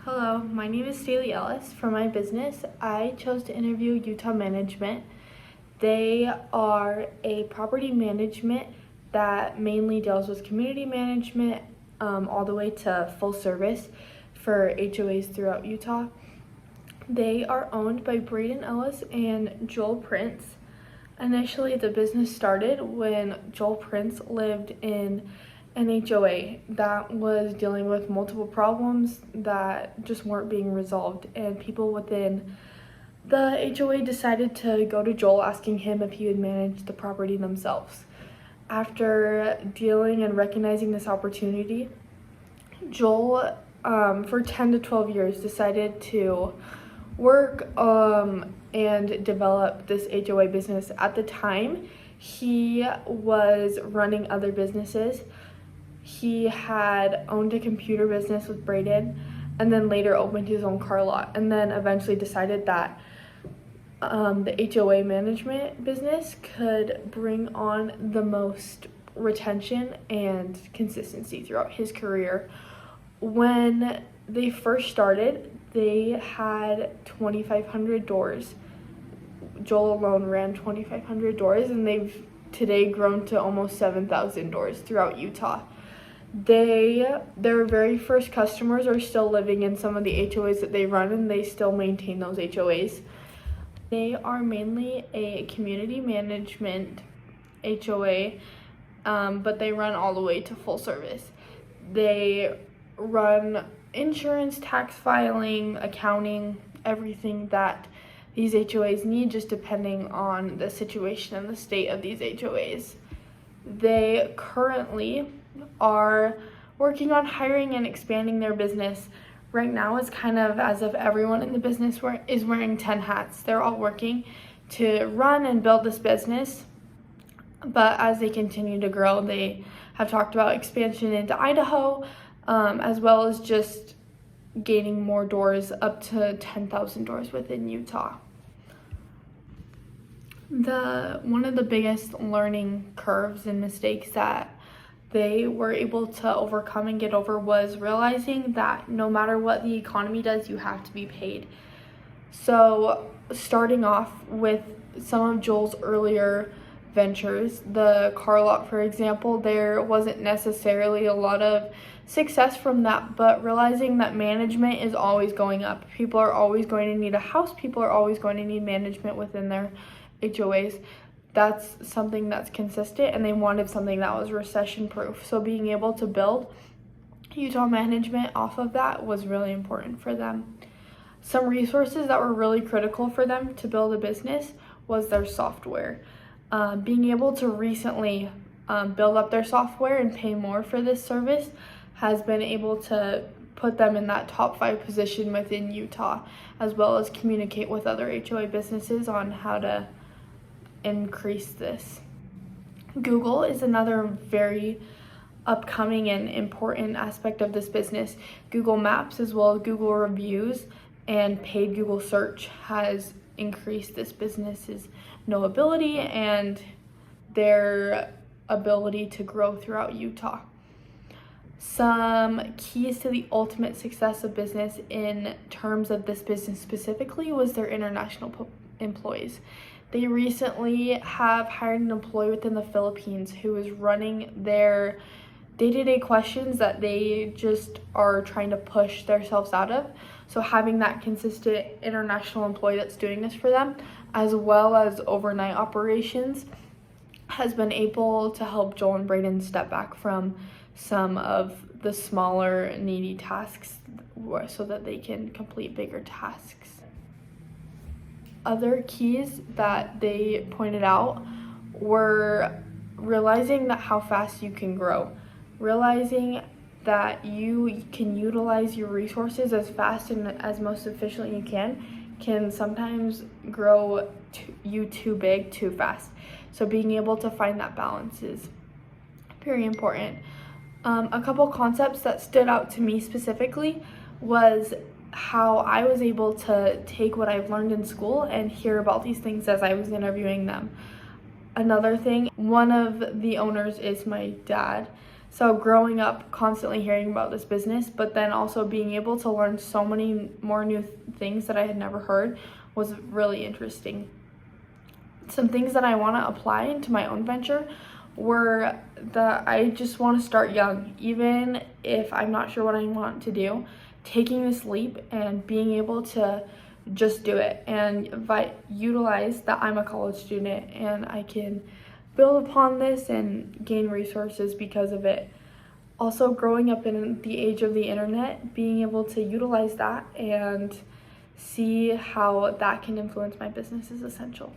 Hello, my name is Staley Ellis. For my business, I chose to interview Utah Management. They are a property management that mainly deals with community management all the way to full service for HOAs throughout Utah. They are owned by Braden Ellis and Joel Prince. Initially, the business started when Joel Prince lived in an HOA that was dealing with multiple problems that just weren't being resolved, and people within the HOA decided to go to Joel asking him if he would manage the property themselves. After dealing and recognizing this opportunity, Joel, for 10 to 12 years, decided to work and develop this HOA business. At the time, he was running other businesses. He had owned a computer business with Braden, and then later opened his own car lot, and then eventually decided that the HOA management business could bring on the most retention and consistency throughout his career. When they first started, they had 2,500 doors. Joel alone ran 2,500 doors, and they've today grown to almost 7,000 doors throughout Utah. Their very first customers are still living in some of the HOAs that they run, and they still maintain those HOAs. They are mainly a community management HOA, but they run all the way to full service. They run insurance, tax filing, accounting, everything that these HOAs need, just depending on the situation and the state of these HOAs. They currently are working on hiring and expanding their business. Right now, it's kind of as if everyone in the business is wearing 10 hats. They're all working to run and build this business, but as they continue to grow, they have talked about expansion into Idaho, as well as just gaining more doors, up to 10,000 doors within Utah. One of the biggest learning curves and mistakes that they were able to overcome and get over was realizing that no matter what the economy does, you have to be paid. So starting off with some of Joel's earlier ventures, the car lot, for example, there wasn't necessarily a lot of success from that, but realizing that management is always going up. People are always going to need a house. People are always going to need management within their HOAs. That's something that's consistent, and they wanted something that was recession proof. So being able to build Utah management off of that was really important for them. Some resources that were really critical for them to build a business was their software. Being able to recently build up their software and pay more for this service has been able to put them in that top 5 position within Utah, as well as communicate with other HOA businesses on how to increase this. Google is another very upcoming and important aspect of this business. Google Maps, as well as Google Reviews and paid Google search, has increased this business's knowability and their ability to grow throughout Utah. Some keys to the ultimate success of business in terms of this business specifically was their international employees. They recently have hired an employee within the Philippines who is running their day-to-day questions that they just are trying to push themselves out of. So having that consistent international employee that's doing this for them, as well as overnight operations, has been able to help Joel and Braden step back from some of the smaller, needy tasks so that they can complete bigger tasks. Other keys that they pointed out were realizing that how fast you can grow, realizing that you can utilize your resources as fast and as most efficiently you can sometimes grow you too big too fast. So being able to find that balance is very important. A couple concepts that stood out to me specifically was how I was able to take what I've learned in school and hear about these things as I was interviewing them. Another thing, one of the owners is my dad. So growing up, constantly hearing about this business, but then also being able to learn so many more new things that I had never heard was really interesting. Some things that I want to apply into my own venture were that I just want to start young, even if I'm not sure what I want to do. Taking this leap and being able to just do it and utilize that I'm a college student and I can build upon this and gain resources because of it. Also, growing up in the age of the internet, being able to utilize that and see how that can influence my business is essential.